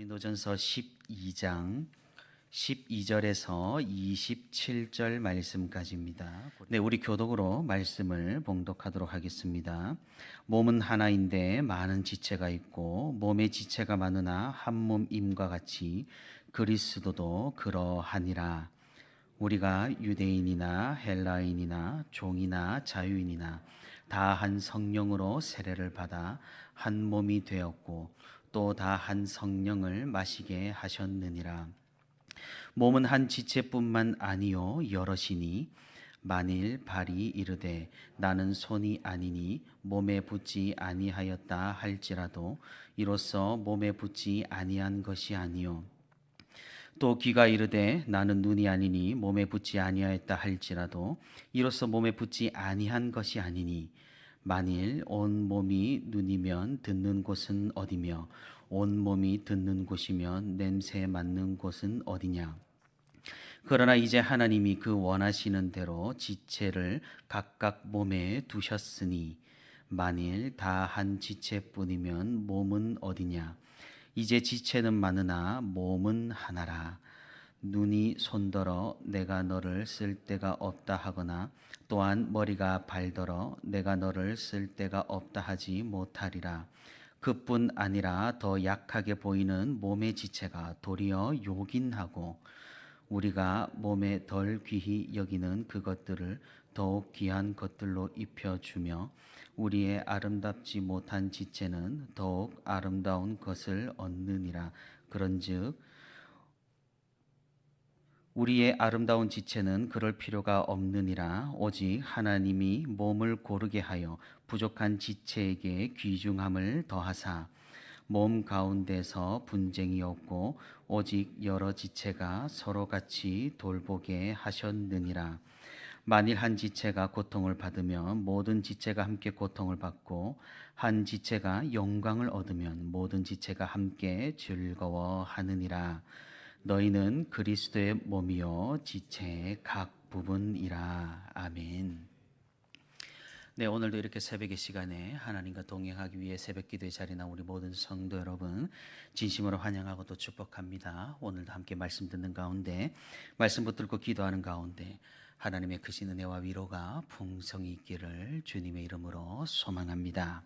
고린도전서 12장 12절에서 27절 말씀까지입니다. 네, 우리 교독으로 말씀을 봉독하도록 하겠습니다. 몸은 하나인데 많은 지체가 있고 몸의 지체가 많으나 한 몸임과 같이 그리스도도 그러하니라. 우리가 유대인이나 헬라인이나 종이나 자유인이나 다 한 성령으로 세례를 받아 한 몸이 되었고 또 다 한 성령을 마시게 하셨느니라. 몸은 한 지체뿐만 아니요 여럿이니 만일 발이 이르되 나는 손이 아니니 몸에 붙지 아니하였다 할지라도 이로써 몸에 붙지 아니한 것이 아니요 또 귀가 이르되 나는 눈이 아니니 몸에 붙지 아니하였다 할지라도 이로써 몸에 붙지 아니한 것이 아니니 만일 온 몸이 눈이면 듣는 곳은 어디며 온 몸이 듣는 곳이면 냄새 맡는 곳은 어디냐. 그러나 이제 하나님이 그 원하시는 대로 지체를 각각 몸에 두셨으니 만일 다 한 지체뿐이면 몸은 어디냐. 이제 지체는 많으나 몸은 하나라. 눈이 손더러 내가 너를 쓸 데가 없다 하거나 또한 머리가 발더러 내가 너를 쓸 데가 없다 하지 못하리라. 그뿐 아니라 더 약하게 보이는 몸의 지체가 도리어 요긴하고 우리가 몸에 덜 귀히 여기는 그것들을 더욱 귀한 것들로 입혀주며 우리의 아름답지 못한 지체는 더욱 아름다운 것을 얻느니라. 그런즉 우리의 아름다운 지체는 그럴 필요가 없느니라. 오직 하나님이 몸을 고르게 하여 부족한 지체에게 귀중함을 더하사 몸 가운데서 분쟁이 없고 오직 여러 지체가 서로 같이 돌보게 하셨느니라. 만일 한 지체가 고통을 받으면 모든 지체가 함께 고통을 받고 한 지체가 영광을 얻으면 모든 지체가 함께 즐거워하느니라. 너희는 그리스도의 몸이요 지체의 각 부분이라. 아멘. 네, 오늘도 이렇게 새벽의 시간에 하나님과 동행하기 위해 새벽 기도의 자리에 나온 우리 모든 성도 여러분 진심으로 환영하고 또 축복합니다. 오늘도 함께 말씀 듣는 가운데 말씀 붙들고 기도하는 가운데 하나님의 크신 은혜와 위로가 풍성히 있기를 주님의 이름으로 소망합니다.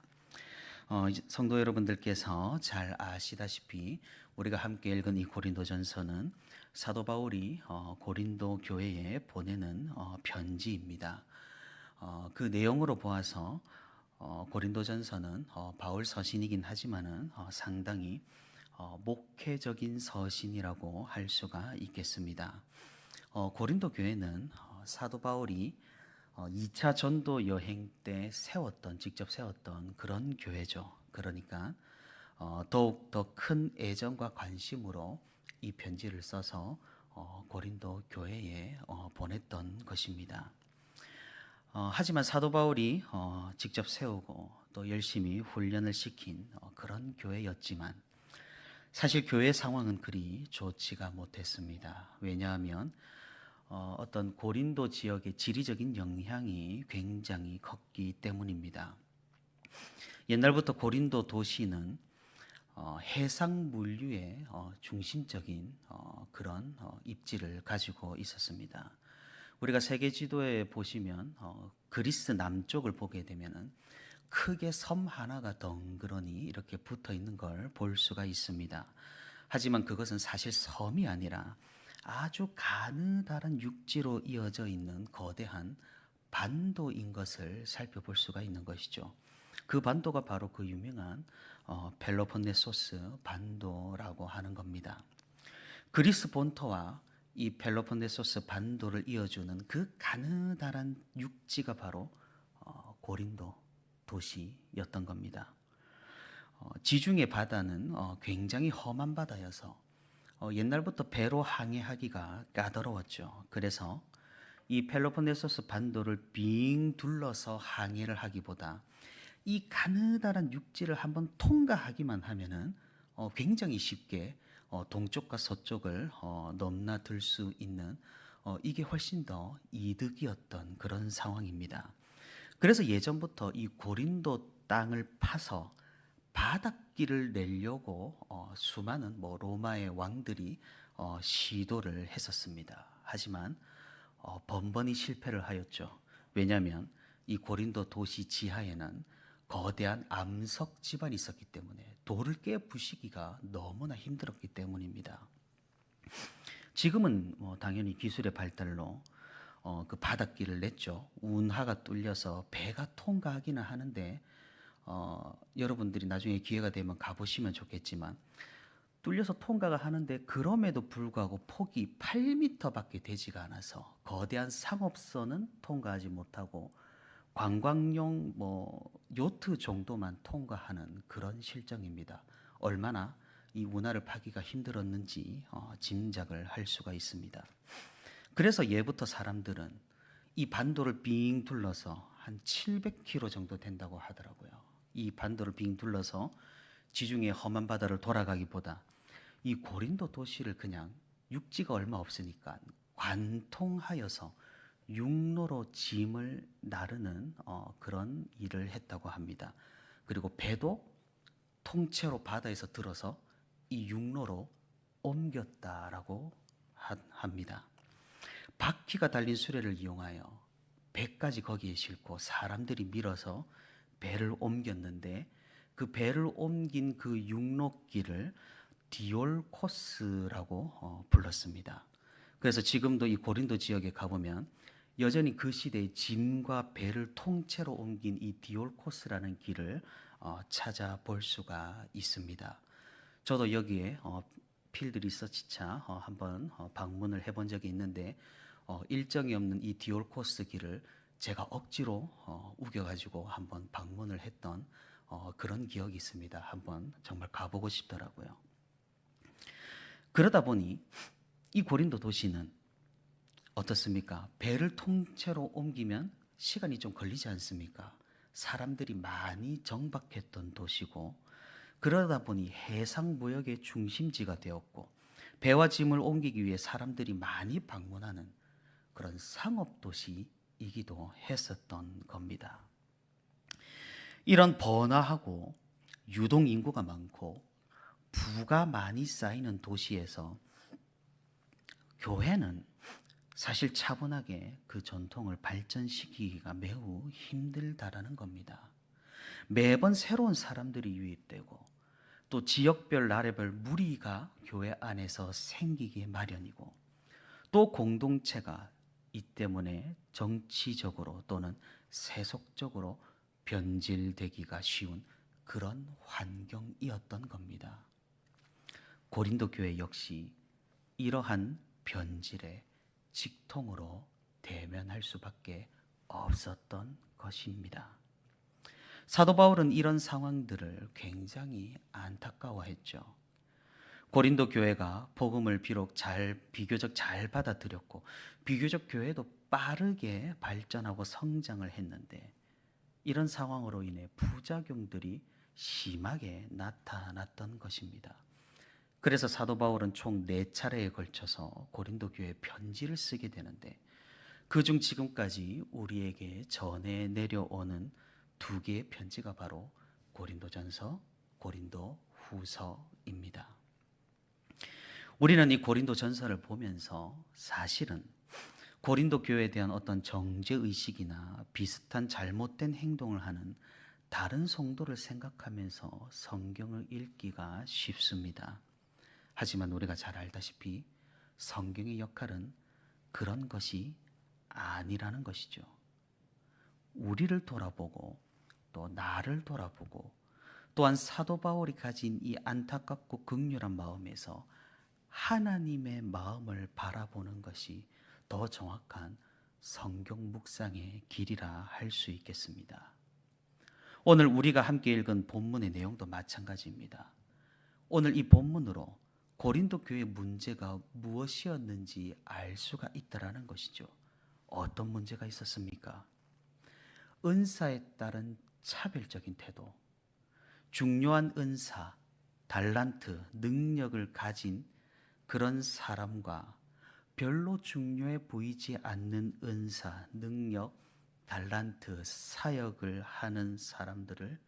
성도 여러분들께서 잘 아시다시피 우리가 함께 읽은 이 고린도전서는 사도 바울이 고린도 교회에 보내는 편지입니다. 그 내용으로 보아서 고린도전서는 바울 서신이긴 하지만은 상당히 목회적인 서신이라고 할 수가 있겠습니다. 고린도 교회는 사도 바울이 2차 전도 여행 때 직접 세웠던 그런 교회죠. 그러니까 더욱 더 큰 애정과 관심으로 이 편지를 써서 고린도 교회에 보냈던 것입니다. 하지만 사도 바울이 직접 세우고 또 열심히 훈련을 시킨 그런 교회였지만 사실 교회 상황은 그리 좋지가 못했습니다. 왜냐하면 어떤 고린도 지역의 지리적인 영향이 굉장히 컸기 때문입니다. 옛날부터 고린도 도시는 해상 물류의 중심적인 그런 입지를 가지고 있었습니다. 우리가 세계 지도에 보시면 그리스 남쪽을 보게 되면은 크게 섬 하나가 덩그러니 이렇게 붙어 있는 걸 볼 수가 있습니다. 하지만 그것은 사실 섬이 아니라 아주 가느다란 육지로 이어져 있는 거대한 반도인 것을 살펴볼 수가 있는 것이죠. 그 반도가 바로 그 유명한 펠로폰네소스 반도라고 하는 겁니다. 그리스 본토와 이 펠로폰네소스 반도를 이어주는 그 가느다란 육지가 바로 고린도 도시였던 겁니다. 지중해 바다는 굉장히 험한 바다여서 옛날부터 배로 항해하기가 까다로웠죠. 그래서 이 펠로폰네소스 반도를 빙 둘러서 항해를 하기보다 이 가느다란 육지를 한번 통과하기만 하면은 굉장히 쉽게 동쪽과 서쪽을 넘나들 수 있는 이게 훨씬 더 이득이었던 그런 상황입니다. 그래서 예전부터 이 고린도 땅을 파서 바닷길을 내려고 수많은 로마의 왕들이 시도를 했었습니다. 하지만 번번이 실패를 하였죠. 왜냐하면 이 고린도 도시 지하에는 거대한 암석 지반이 있었기 때문에 돌을 깨부시기가 너무나 힘들었기 때문입니다. 지금은 당연히 기술의 발달로 그 바닷길을 냈죠. 운하가 뚫려서 배가 통과하기는 하는데 여러분들이 나중에 기회가 되면 가보시면 좋겠지만 뚫려서 통과가 하는데 그럼에도 불구하고 폭이 8m밖에 되지가 않아서 거대한 상업선은 통과하지 못하고 관광용 요트 정도만 통과하는 그런 실정입니다. 얼마나 이 운하를 파기가 힘들었는지 짐작을 할 수가 있습니다. 그래서 예부터 사람들은 이 반도를 빙 둘러서 한 700km 정도 된다고 하더라고요. 이 반도를 빙 둘러서 지중해 험한 바다를 돌아가기보다 이 고린도 도시를 그냥 육지가 얼마 없으니까 관통하여서 육로로 짐을 나르는 그런 일을 했다고 합니다. 그리고 배도 통째로 바다에서 들어서 이 육로로 옮겼다라고 합니다. 바퀴가 달린 수레를 이용하여 배까지 거기에 싣고 사람들이 밀어서 배를 옮겼는데 그 배를 옮긴 그 육로길을 디올코스라고 불렀습니다. 그래서 지금도 이 고린도 지역에 가보면 여전히 그 시대의 짐과 배를 통째로 옮긴 이 디올코스라는 길을 찾아볼 수가 있습니다. 저도 여기에 필드 리서치차 한번 방문을 해본 적이 있는데 일정이 없는 이 디올코스 길을 제가 억지로 우겨가지고 한번 방문을 했던 그런 기억이 있습니다. 한번 정말 가보고 싶더라고요. 그러다 보니 이 고린도 도시는 어떻습니까? 배를 통째로 옮기면 시간이 좀 걸리지 않습니까? 사람들이 많이 정박했던 도시고 그러다 보니 해상 무역의 중심지가 되었고 배와 짐을 옮기기 위해 사람들이 많이 방문하는 그런 상업 도시이기도 했었던 겁니다. 이런 번화하고 유동 인구가 많고 부가 많이 쌓이는 도시에서 교회는 사실 차분하게 그 전통을 발전시키기가 매우 힘들다라는 겁니다. 매번 새로운 사람들이 유입되고 또 지역별 나라별 무리가 교회 안에서 생기기 마련이고 또 공동체가 이 때문에 정치적으로 또는 세속적으로 변질되기가 쉬운 그런 환경이었던 겁니다. 고린도 교회 역시 이러한 변질에 직통으로 대면할 수밖에 없었던 것입니다. 사도 바울은 이런 상황들을 굉장히 안타까워했죠. 고린도 교회가 복음을 비교적 잘 받아들였고 비교적 교회도 빠르게 발전하고 성장을 했는데 이런 상황으로 인해 부작용들이 심하게 나타났던 것입니다. 그래서 사도 바울은 총 4차례에 걸쳐서 고린도 교회에 편지를 쓰게 되는데 그중 지금까지 우리에게 전해 내려오는 2개의 편지가 바로 고린도전서, 고린도후서입니다. 우리는 이 고린도전서를 보면서 사실은 고린도 교회에 대한 어떤 정죄의식이나 비슷한 잘못된 행동을 하는 다른 성도를 생각하면서 성경을 읽기가 쉽습니다. 하지만 우리가 잘 알다시피 성경의 역할은 그런 것이 아니라는 것이죠. 우리를 돌아보고 또 나를 돌아보고 또한 사도 바울이 가진 이 안타깝고 극렬한 마음에서 하나님의 마음을 바라보는 것이 더 정확한 성경 묵상의 길이라 할 수 있겠습니다. 오늘 우리가 함께 읽은 본문의 내용도 마찬가지입니다. 오늘 이 본문으로 고린도 교회의 문제가 무엇이었는지 알 수가 있다라는 것이죠. 어떤 문제가 있었습니까? 은사에 따른 차별적인 태도, 중요한 은사, 달란트, 능력을 가진 그런 사람과 별로 중요해 보이지 않는 은사, 능력, 달란트, 사역을 하는 사람들을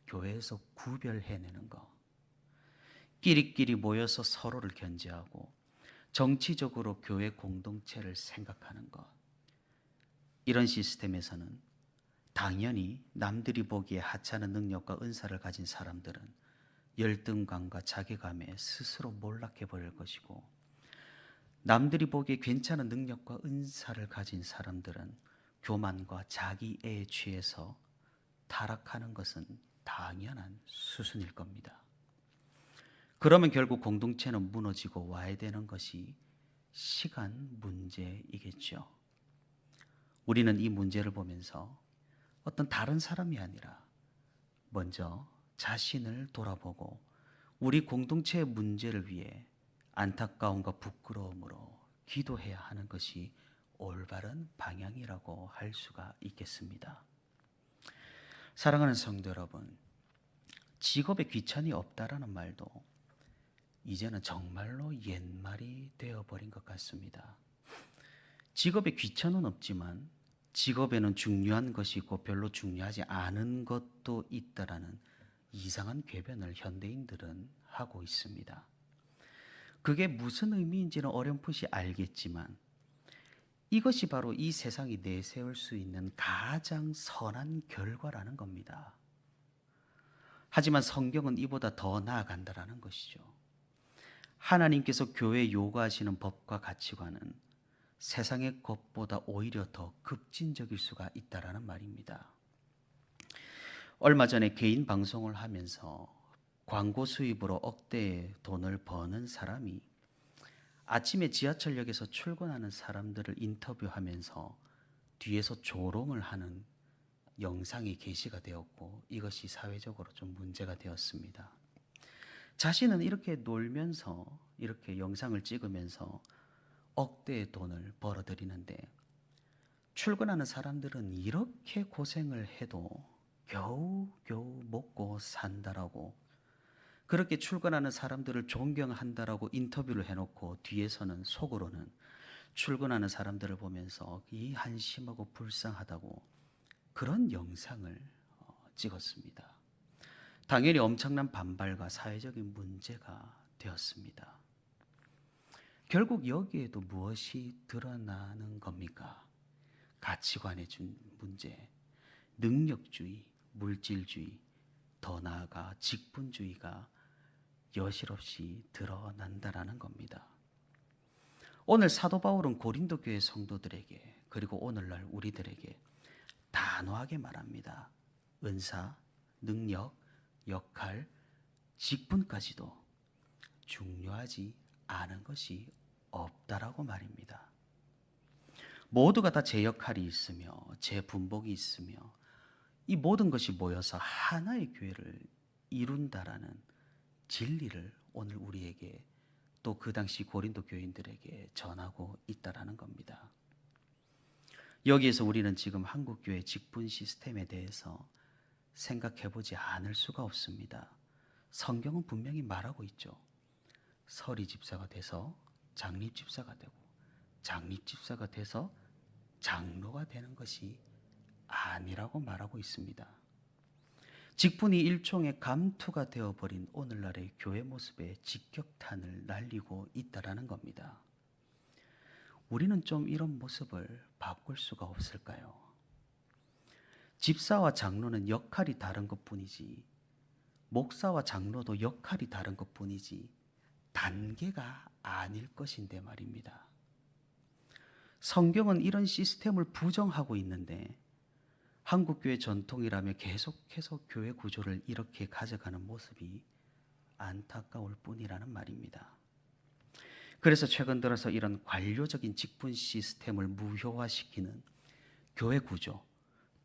교회에서 구별해내는 것, 끼리끼리 모여서 서로를 견제하고 정치적으로 교회 공동체를 생각하는 것, 이런 시스템에서는 당연히 남들이 보기에 하찮은 능력과 은사를 가진 사람들은 열등감과 자괴감에 스스로 몰락해 버릴 것이고, 남들이 보기에 괜찮은 능력과 은사를 가진 사람들은 교만과 자기애에 취해서 타락하는 것은 당연한 수순일 겁니다. 그러면 결국 공동체는 무너지고 와야 되는 것이 시간 문제이겠죠. 우리는 이 문제를 보면서 어떤 다른 사람이 아니라 먼저 자신을 돌아보고 우리 공동체의 문제를 위해 안타까움과 부끄러움으로 기도해야 하는 것이 올바른 방향이라고 할 수가 있겠습니다. 사랑하는 성도 여러분, 직업에 귀천이 없다라는 말도 이제는 정말로 옛말이 되어버린 것 같습니다. 직업에 귀천은 없지만 직업에는 중요한 것이 있고 별로 중요하지 않은 것도 있다라는 이상한 궤변을 현대인들은 하고 있습니다. 그게 무슨 의미인지는 어렴풋이 알겠지만 이것이 바로 이 세상이 내세울 수 있는 가장 선한 결과라는 겁니다. 하지만 성경은 이보다 더 나아간다라는 것이죠. 하나님께서 교회에 요구하시는 법과 가치관은 세상의 것보다 오히려 더 급진적일 수가 있다라는 말입니다. 얼마 전에 개인 방송을 하면서 광고 수입으로 억대의 돈을 버는 사람이 아침에 지하철역에서 출근하는 사람들을 인터뷰하면서 뒤에서 조롱을 하는 영상이 게시가 되었고, 이것이 사회적으로 좀 문제가 되었습니다. 자신은 이렇게 놀면서 이렇게 영상을 찍으면서 억대의 돈을 벌어들이는데 출근하는 사람들은 이렇게 고생을 해도 겨우겨우 먹고 산다라고, 그렇게 출근하는 사람들을 존경한다라고 인터뷰를 해놓고 뒤에서는 속으로는 출근하는 사람들을 보면서 이 한심하고 불쌍하다고 그런 영상을 찍었습니다. 당연히 엄청난 반발과 사회적인 문제가 되었습니다. 결국 여기에도 무엇이 드러나는 겁니까? 가치관의 문제, 능력주의, 물질주의, 더 나아가 직분주의가 여실없이 드러난다라는 겁니다. 오늘 사도 바울은 고린도 교회 성도들에게, 그리고 오늘날 우리들에게 단호하게 말합니다. 은사, 능력, 역할, 직분까지도 중요하지 않은 것이 없다라고 말입니다. 모두가 다 제 역할이 있으며 제 분복이 있으며 이 모든 것이 모여서 하나의 교회를 이룬다라는 진리를 오늘 우리에게, 또 그 당시 고린도 교인들에게 전하고 있다라는 겁니다. 여기에서 우리는 지금 한국교회 직분 시스템에 대해서 생각해보지 않을 수가 없습니다. 성경은 분명히 말하고 있죠. 서리 집사가 돼서 장립 집사가 되고 장립 집사가 돼서 장로가 되는 것이 아니라고 말하고 있습니다. 직분이 일종의 감투가 되어버린 오늘날의 교회 모습에 직격탄을 날리고 있다라는 겁니다. 우리는 좀 이런 모습을 바꿀 수가 없을까요? 집사와 장로는 역할이 다른 것뿐이지, 목사와 장로도 역할이 다른 것뿐이지 단계가 아닐 것인데 말입니다. 성경은 이런 시스템을 부정하고 있는데 한국교회 전통이라며 계속해서 교회 구조를 이렇게 가져가는 모습이 안타까울 뿐이라는 말입니다. 그래서 최근 들어서 이런 관료적인 직분 시스템을 무효화시키는 교회 구조,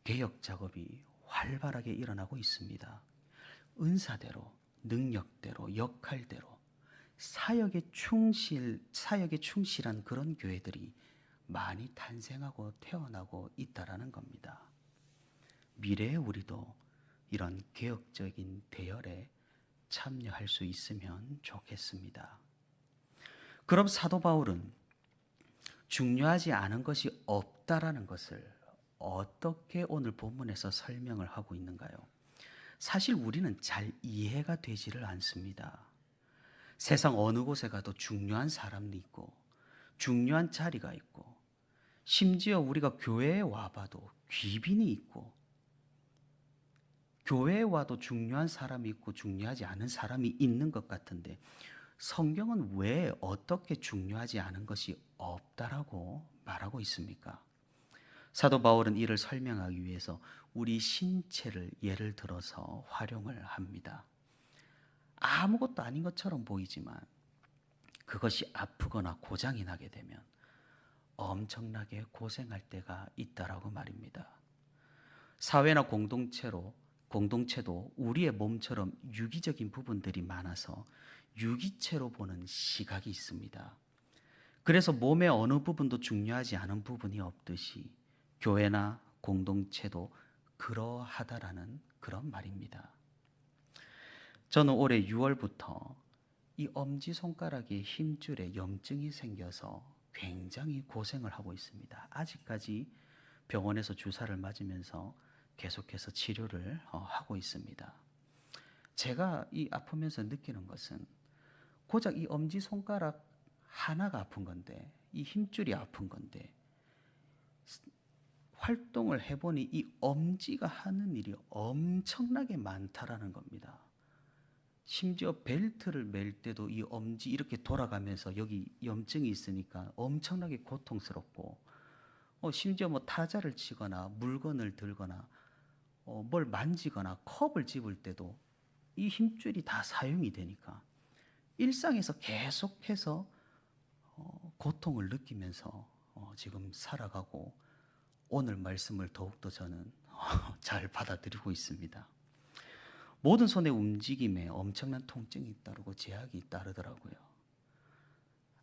개혁 작업이 활발하게 일어나고 있습니다. 은사대로, 능력대로, 역할대로 사역에 충실한 그런 교회들이 많이 탄생하고 태어나고 있다라는 겁니다. 미래에 우리도 이런 개혁적인 대열에 참여할 수 있으면 좋겠습니다. 그럼 사도 바울은 중요하지 않은 것이 없다라는 것을 어떻게 오늘 본문에서 설명을 하고 있는가요? 사실 우리는 잘 이해가 되지를 않습니다. 세상 어느 곳에 가도 중요한 사람이 있고 중요한 자리가 있고 심지어 우리가 교회에 와봐도 귀빈이 있고 교회에 와도 중요한 사람이 있고 중요하지 않은 사람이 있는 것 같은데 성경은 왜 어떻게 중요하지 않은 것이 없다라고 말하고 있습니까? 사도 바울은 이를 설명하기 위해서 우리 신체를 예를 들어서 활용을 합니다. 아무것도 아닌 것처럼 보이지만 그것이 아프거나 고장이 나게 되면 엄청나게 고생할 때가 있다라고 말입니다. 사회나 공동체도 우리의 몸처럼 유기적인 부분들이 많아서 유기체로 보는 시각이 있습니다. 그래서 몸의 어느 부분도 중요하지 않은 부분이 없듯이 교회나 공동체도 그러하다라는 그런 말입니다. 저는 올해 6월부터 이 엄지손가락의 힘줄에 염증이 생겨서 굉장히 고생을 하고 있습니다. 아직까지 병원에서 주사를 맞으면서 계속해서 치료를 하고 있습니다. 제가 이 아프면서 느끼는 것은 고작 이 엄지손가락 하나가 아픈 건데 이 힘줄이 아픈 건데 활동을 해보니 이 엄지가 하는 일이 엄청나게 많다라는 겁니다. 심지어 벨트를 멜 때도 이 엄지 이렇게 돌아가면서 여기 염증이 있으니까 엄청나게 고통스럽고 심지어 뭐 타자를 치거나 물건을 들거나 뭘 만지거나 컵을 집을 때도 이 힘줄이 다 사용이 되니까 일상에서 계속해서 고통을 느끼면서 지금 살아가고 오늘 말씀을 더욱더 저는 잘 받아들이고 있습니다. 모든 손의 움직임에 엄청난 통증이 따르고 제약이 따르더라고요.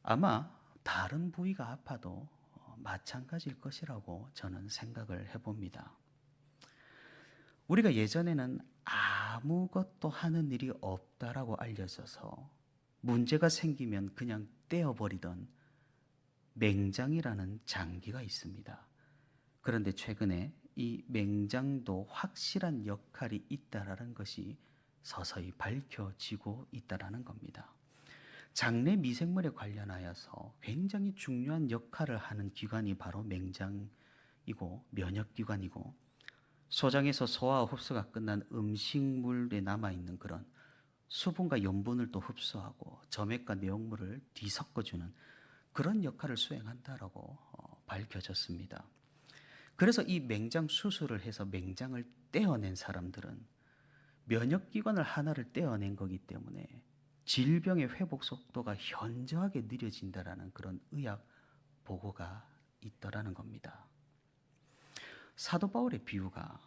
아마 다른 부위가 아파도 마찬가지일 것이라고 저는 생각을 해봅니다. 우리가 예전에는 아무것도 하는 일이 없다라고 알려져서 문제가 생기면 그냥 떼어버리던 맹장이라는 장기가 있습니다. 그런데 최근에 이 맹장도 확실한 역할이 있다라는 것이 서서히 밝혀지고 있다라는 겁니다. 장내 미생물에 관련하여서 굉장히 중요한 역할을 하는 기관이 바로 맹장이고 면역기관이고 소장에서 소화 흡수가 끝난 음식물에 남아있는 그런 수분과 염분을 또 흡수하고 점액과 내용물을 뒤섞어주는 그런 역할을 수행한다라고 밝혀졌습니다. 그래서 이 맹장 수술을 해서 맹장을 떼어낸 사람들은 면역기관을 하나를 떼어낸 거기 때문에 질병의 회복 속도가 현저하게 느려진다라는 그런 의학 보고가 있더라는 겁니다. 사도 바울의 비유가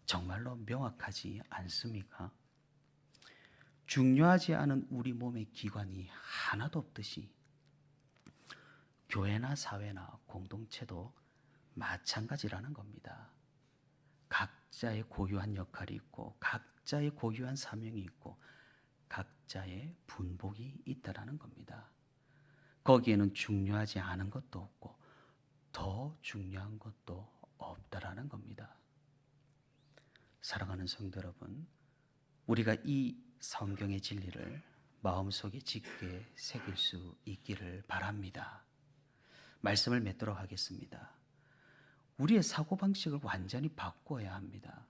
정말로 명확하지 않습니까? 중요하지 않은 우리 몸의 기관이 하나도 없듯이 교회나 사회나 공동체도 마찬가지라는 겁니다. 각자의 고유한 역할이 있고 각자의 고유한 사명이 있고 각자의 분복이 있다라는 겁니다. 거기에는 중요하지 않은 것도 없고 더 중요한 것도 없다라는 겁니다. 사랑하는 성도 여러분, 우리가 이 성경의 진리를 마음속에 짙게 새길 수 있기를 바랍니다. 말씀을 맺도록 하겠습니다. 우리의 사고방식을 완전히 바꿔야 합니다.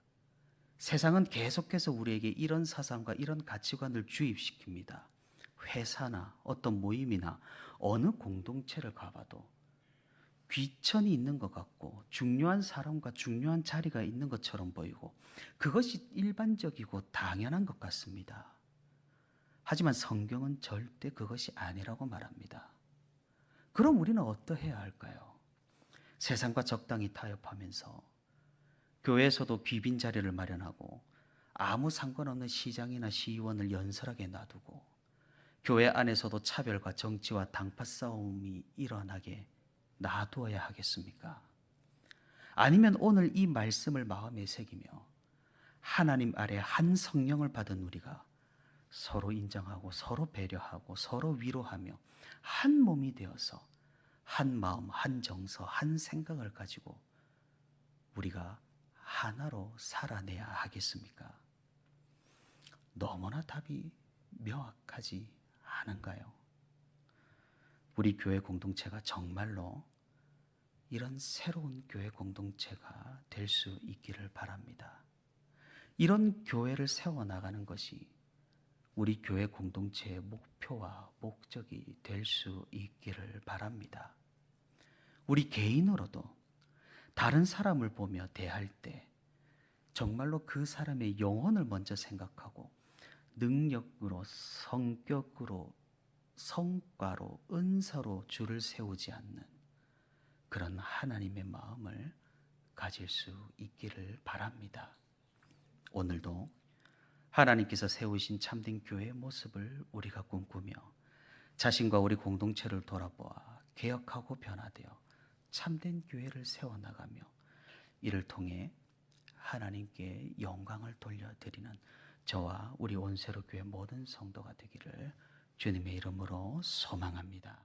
세상은 계속해서 우리에게 이런 사상과 이런 가치관을 주입시킵니다. 회사나 어떤 모임이나 어느 공동체를 가봐도 귀천이 있는 것 같고 중요한 사람과 중요한 자리가 있는 것처럼 보이고 그것이 일반적이고 당연한 것 같습니다. 하지만 성경은 절대 그것이 아니라고 말합니다. 그럼 우리는 어떠해야 할까요? 세상과 적당히 타협하면서 교회에서도 귀빈 자리를 마련하고 아무 상관없는 시장이나 시의원을 연설하게 놔두고 교회 안에서도 차별과 정치와 당파 싸움이 일어나게 놔두어야 하겠습니까? 아니면 오늘 이 말씀을 마음에 새기며 하나님 아래 한 성령을 받은 우리가 서로 인정하고 서로 배려하고 서로 위로하며 한 몸이 되어서 한 마음, 한 정서, 한 생각을 가지고 우리가 하나로 살아내야 하겠습니까? 너무나 답이 명확하지 않은가요? 우리 교회 공동체가 정말로 이런 새로운 교회 공동체가 될 수 있기를 바랍니다. 이런 교회를 세워나가는 것이 우리 교회 공동체의 목표와 목적이 될 수 있기를 바랍니다. 우리 개인으로도 다른 사람을 보며 대할 때 정말로 그 사람의 영혼을 먼저 생각하고 능력으로, 성격으로, 성과로, 은사로 줄을 세우지 않는 그런 하나님의 마음을 가질 수 있기를 바랍니다. 오늘도 하나님께서 세우신 참된 교회의 모습을 우리가 꿈꾸며 자신과 우리 공동체를 돌아보아 개혁하고 변화되어 참된 교회를 세워나가며 이를 통해 하나님께 영광을 돌려드리는 저와 우리 온세로 교회 모든 성도가 되기를 주님의 이름으로 소망합니다.